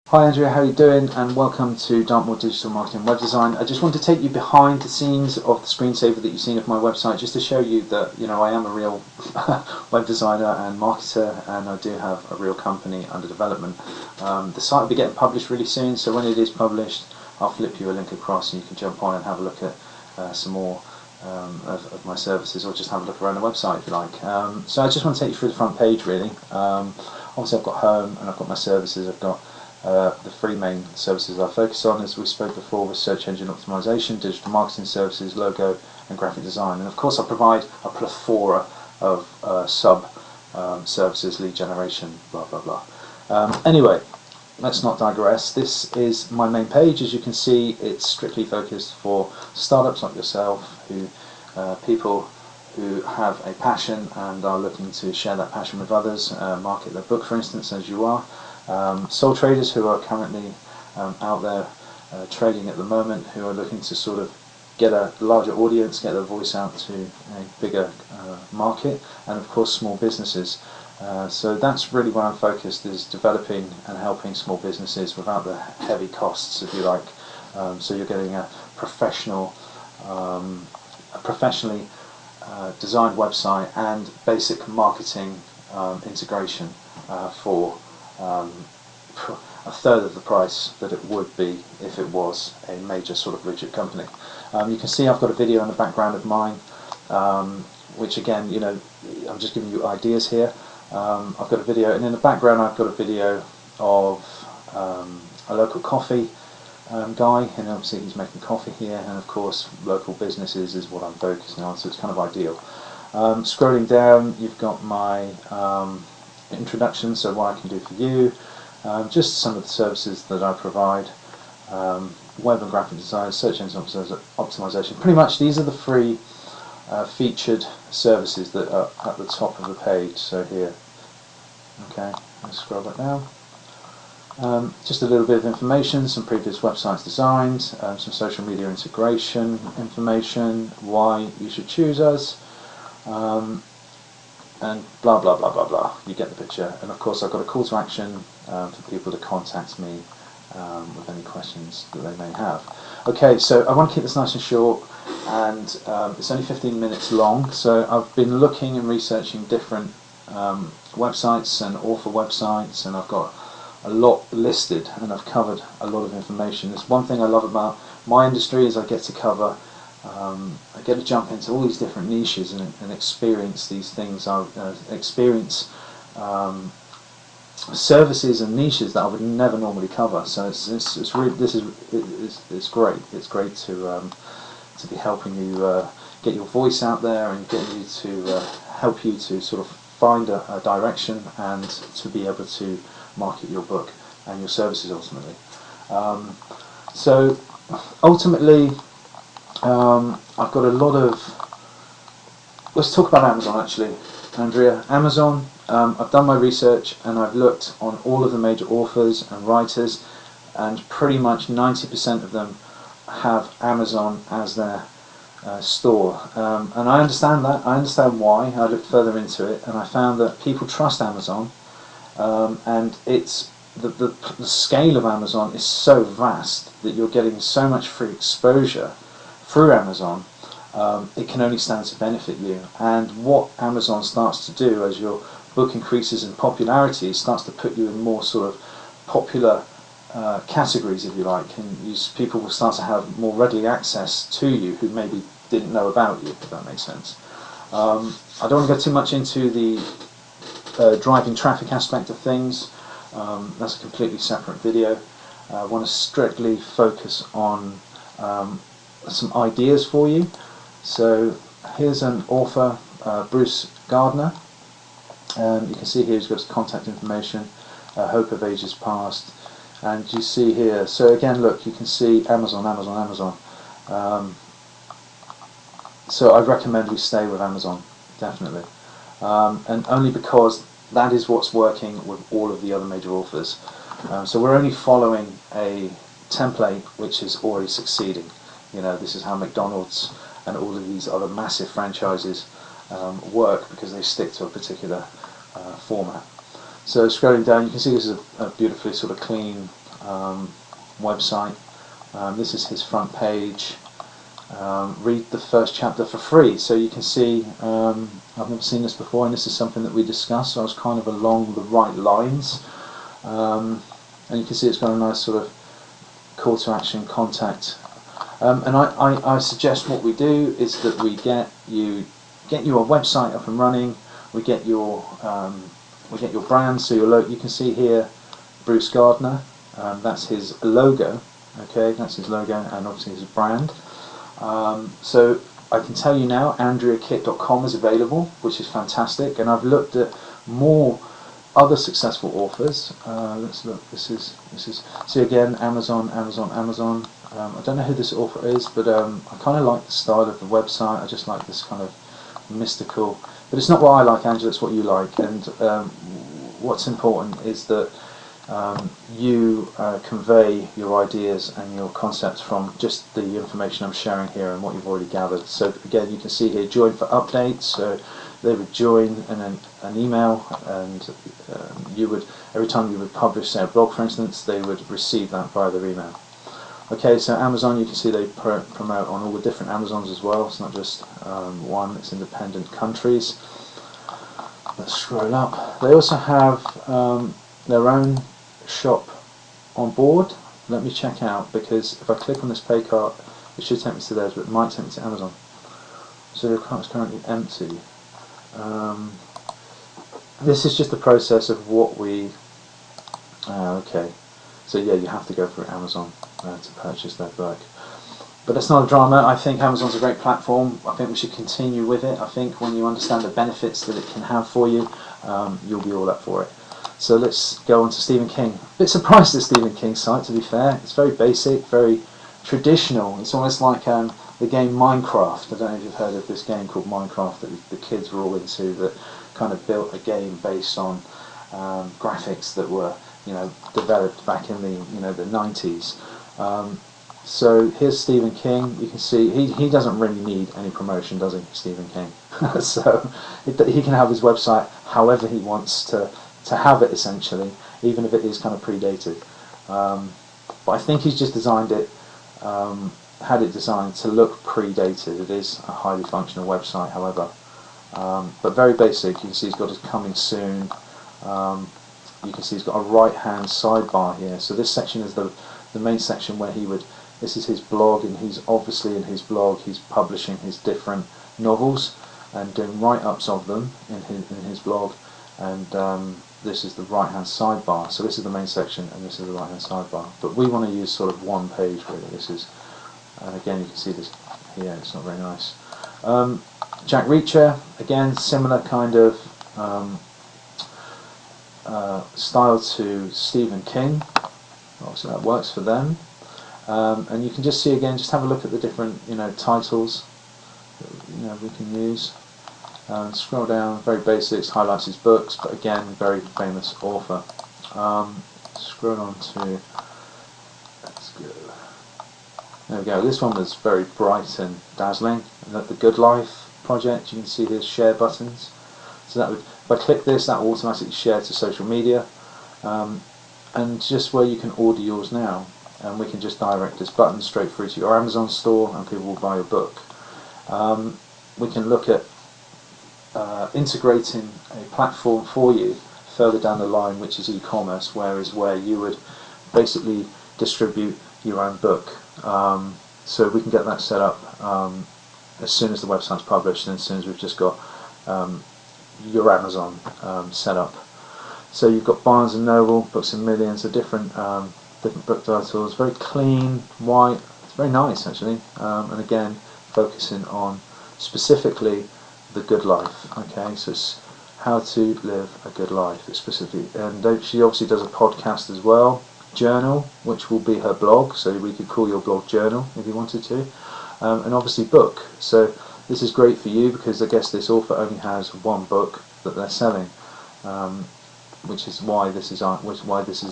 Hi Andrea, how are you doing? And welcome to Dartmoor Digital Marketing Web Design. I just want to take you behind the scenes of the screensaver that you've seen of my website, just to show you that I am a real web designer and marketer, and I do have a real company under development. The site will be getting published really soon, so when it is published, I'll flip you a link across, and you can jump on and have a look at some more of my services, or just have a look around the website if you like. So I just want to take you through the front page really. Obviously I've got home and I've got my services. I've got the three main services I focus on, as we spoke before, with search engine optimization, digital marketing services, logo and graphic design. And of course I provide a plethora of sub services, lead generation, blah blah blah. Anyway, let's not digress. This is my main page. As you can see, it's strictly focused for startups like yourself, people who have a passion and are looking to share that passion with others, market their book for instance, as you are. Sole traders who are currently out there trading at the moment, who are looking to sort of get a larger audience, get their voice out to a bigger market, and of course small businesses. So that's really where I'm focused, is developing and helping small businesses without the heavy costs, if you like. So you're getting a professionally designed website and basic marketing integration for a third of the price that it would be if it was a major sort of blue chip company. You can see I've got a video in the background of mine, which again, I'm just giving you ideas here. I've got a video, and in the background I've got a video of a local coffee guy, and obviously he's making coffee here, and of course local businesses is what I'm focusing on, so it's kind of ideal. Scrolling down, you've got my introduction, so what I can do for you, just some of the services that I provide, web and graphic design, search engine optimization. Pretty much these are the three featured services that are at the top of the page. So here, okay, let's scroll back down. Just a little bit of information, some previous websites designed, some social media integration information, why you should choose us, and blah blah blah blah blah. You get the picture. And of course I've got a call to action for people to contact me with any questions that they may have. Okay, so I want to keep this nice and short, and it's only 15 minutes long, so I've been looking and researching different websites and author websites, and I've got a lot listed, and I've covered a lot of information. There's one thing I love about my industry, is I get to cover I get to jump into all these different niches and experience these things. I experience services and niches that I would never normally cover. So it's really, it's great. It's great to be helping you get your voice out there, and getting you to help you to sort of find a direction, and to be able to market your book and your services ultimately. So ultimately, I've got a lot of... Let's talk about Amazon actually, Andrea. Amazon, I've done my research and I've looked on all of the major authors and writers, and pretty much 90% of them have Amazon as their store. And I understand that. I understand why. I looked further into it, and I found that people trust Amazon, and it's the scale of Amazon is so vast that you're getting so much free exposure through Amazon. It can only stand to benefit you. And what Amazon starts to do, as your book increases in popularity, it starts to put you in more sort of popular categories, if you like, and people will start to have more readily access to you who maybe didn't know about you, if that makes sense. I don't want to go too much into the driving traffic aspect of things. That's a completely separate video. I want to strictly focus on some ideas for you. So here's an author, Bruce Gardner. You can see here he's got his contact information, Hope of Ages Past, and you see here, so again look, you can see Amazon, Amazon, Amazon. So I recommend we stay with Amazon, definitely, and only because that is what's working with all of the other major authors. So we're only following a template which is already succeeding. This is how McDonald's and all of these other massive franchises work, because they stick to a particular format. So scrolling down, you can see this is a beautifully sort of clean website. This is his front page. Read the first chapter for free, so you can see I've never seen this before, and this is something that we discussed, so I was kind of along the right lines, and you can see it's got a nice sort of call to action, contact, and I suggest what we do is that we get you a website up and running, we get your brand, so you can see here Bruce Gardner, that's his logo, okay, that's his logo, and obviously his brand. So I can tell you now, AndreaKitt.com is available, which is fantastic, and I've looked at more other successful authors. Let's look. This is. See again, Amazon. I don't know who this author is, but I kind of like the style of the website. I just like this kind of mystical. But it's not what I like, Angela. It's what you like, and what's important is that you convey your ideas and your concepts from just the information I'm sharing here and what you've already gathered. So again, you can see here, join for updates. So they would join and then an email, and you would, every time you would publish, say, a blog, for instance, they would receive that via their email. Okay, so Amazon, you can see they promote on all the different Amazons as well. It's not just one, it's independent countries. Let's scroll up. They also have their own shop on board. Let me check out, because if I click on this pay cart, it should take me to theirs, but it might take me to Amazon. So the account is currently empty. This is just the process of what we. Okay, so yeah, you have to go through Amazon to purchase their book. But it's not a drama. I think Amazon's a great platform. I think we should continue with it. I think when you understand the benefits that it can have for you, you'll be all up for it. So let's go on to Stephen King. A bit surprised at Stephen King's site, to be fair. It's very basic, very traditional. It's almost like the game Minecraft. I don't know if you've heard of this game called Minecraft that the kids were all into, that kind of built a game based on graphics that were, developed back in the 90s. So here's Stephen King. You can see he doesn't really need any promotion, does he, Stephen King? So he can have his website however he wants to have it, essentially, even if it is kind of predated. But I think he's just designed it, had it designed to look predated. It is a highly functional website, however, but very basic. You can see he's got his coming soon. You can see he's got a right-hand sidebar here. So this section is the main section where he would. This is his blog, and he's obviously in his blog he's publishing his different novels and doing write-ups of them in his blog. And this is the right-hand sidebar. So this is the main section, and this is the right-hand sidebar. But we want to use sort of one page really. This is, and again you can see this here. It's not very nice. Jack Reacher, again, similar kind of style to Stephen King. Obviously that works for them. And you can just see again. Just have a look at the different titles that we can use. Scroll down, very basics, highlights his books, but again, very famous author. Scroll on to, let's go, there we go, this one was very bright and dazzling. The Good Life project, you can see his share buttons. So that would, if I click this, that will automatically share to social media, and just where you can order yours now, and we can just direct this button straight through to your Amazon store, and people will buy your book. We can look at integrating a platform for you further down the line, which is e-commerce, where you would basically distribute your own book. So we can get that set up as soon as the website's published, and as soon as we've just got your Amazon set up. So you've got Barnes and Noble, Books and Millions, so different book titles, very clean, white. It's very nice actually, and again focusing on specifically the good life. Okay, so it's how to live a good life. It's specifically, and she obviously does a podcast as well, Journal, which will be her blog. So we could call your blog Journal if you wanted to, and obviously book. So this is great for you because I guess this author only has one book that they're selling, which is why this is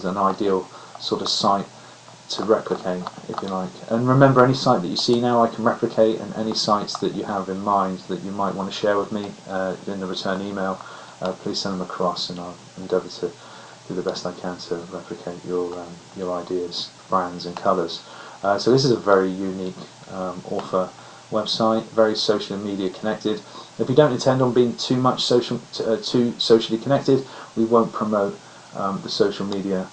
an ideal sort of site to replicate, if you like. And remember, any site that you see now I can replicate, and any sites that you have in mind that you might want to share with me in the return email, please send them across, and I'll endeavour to do the best I can to replicate your ideas, brands and colours. So this is a very unique author website, very social media connected. If we don't intend on being too socially connected, we won't promote the social media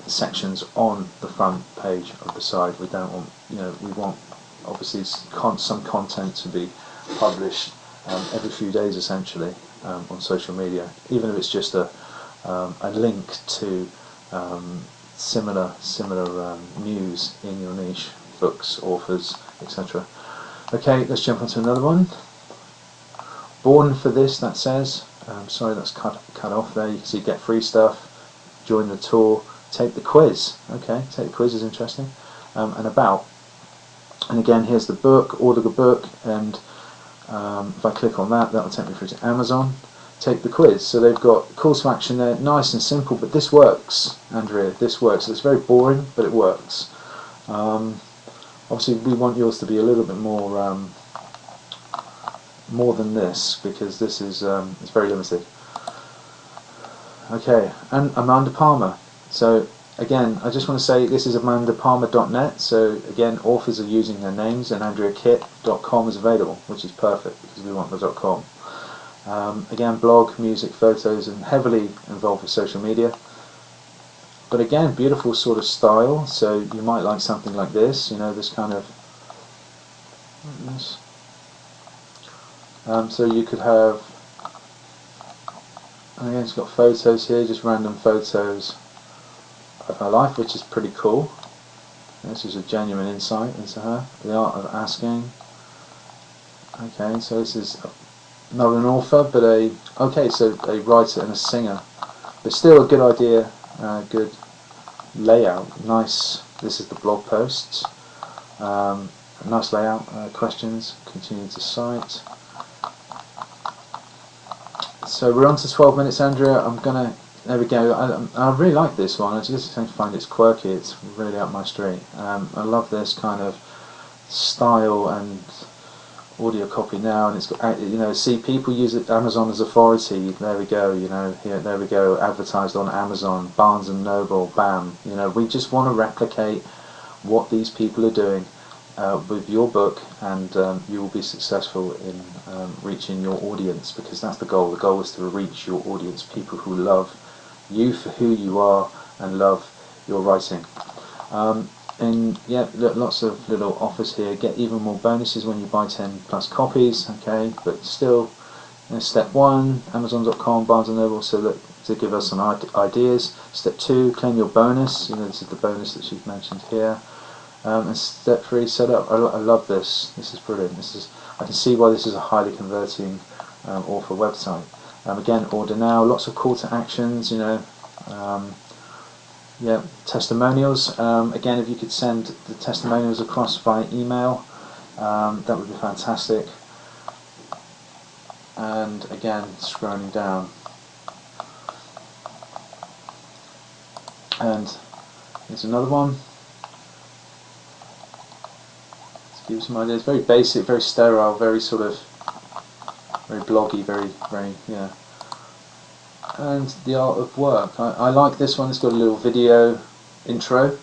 sections on the front page of the site. We don't want, we want obviously some content to be published every few days essentially on social media, even if it's just a link to similar news in your niche, books, authors, etc. Okay, let's jump on to another one. Born for this, that says. Sorry, that's cut off there. You can see get free stuff, join the tour, take the quiz. Okay, take the quiz is interesting. And about. And again, here's the book, order the book, and if I click on that, that'll take me through to Amazon. Take the quiz. So they've got calls to action there, nice and simple, but this works, Andrea, this works. It's very boring, but it works. Obviously, we want yours to be a little bit more than this, because this is it's very limited. Okay, and Amanda Palmer. So again, I just want to say this is amandapalmer.net. So again, authors are using their names, and andreakitt.com is available, which is perfect because we want the .com. Again, blog, music, photos, and heavily involved with social media. But again, beautiful sort of style. So you might like something like this. This kind of. So you could have. And again, it's got photos here, just random photos of her life, which is pretty cool. This is a genuine insight into her. The art of asking. Okay, so this is not an author, but a writer and a singer, but still a good idea, good layout, nice. This is the blog posts, nice layout. Questions, continue to cite. So we're on to 12 minutes, Andrea. There we go. I really like this one. I just find it's quirky. It's really up my street. I love this kind of style and audio copy now, and it's got, see, people use it, Amazon as authority. There we go. There we go. Advertised on Amazon, Barnes and Noble, bam. We just want to replicate what these people are doing with your book, and you will be successful in reaching your audience, because that's the goal. The goal is to reach your audience, people who love you for who you are and love your writing. And yeah, lots of little offers here. Get even more bonuses when you buy 10 plus copies. Okay, but still, step 1, Amazon.com, Barnes and Noble, so that to give us some ideas. Step 2, claim your bonus. This is the bonus that she's mentioned here. And step 3, set up. I love this. This is brilliant. I can see why this is a highly converting author website. Again, order now. Lots of call to actions. Yeah, testimonials. Again, if you could send the testimonials across via email, that would be fantastic. And again, scrolling down. And here's another one. To give you some ideas. Very basic, very sterile, very sort of very bloggy, very, yeah. And the art of work. I like this one. It's got a little video intro,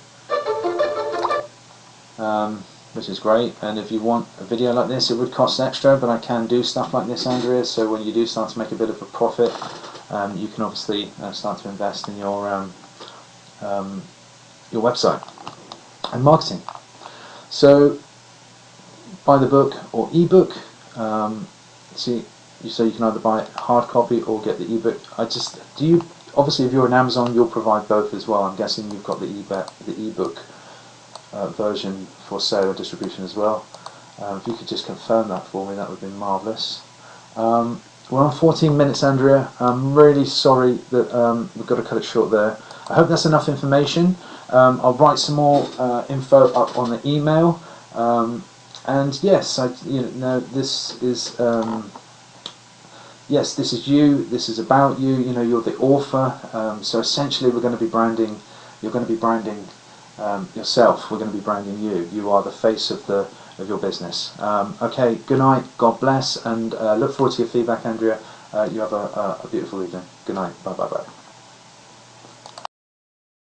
which is great. And if you want a video like this, it would cost extra, but I can do stuff like this, Andrea. So when you do start to make a bit of a profit, you can obviously start to invest in your website and marketing. So buy the book or ebook. So you can either buy hard copy or get the ebook. Obviously, if you're on Amazon, you'll provide both as well. I'm guessing you've got the ebook version for sale or distribution as well. If you could just confirm that for me, that would be marvellous. We're on 14 minutes, Andrea. I'm really sorry that we've got to cut it short there. I hope that's enough information. I'll write some more info up on the email. And yes, this is. Yes, this is you. This is about you. You're the author. So essentially, we're going to be branding. You're going to be branding yourself. We're going to be branding you. You are the face of your business. Okay. Good night. God bless, and look forward to your feedback, Andrea. You have a beautiful evening. Good night. Bye.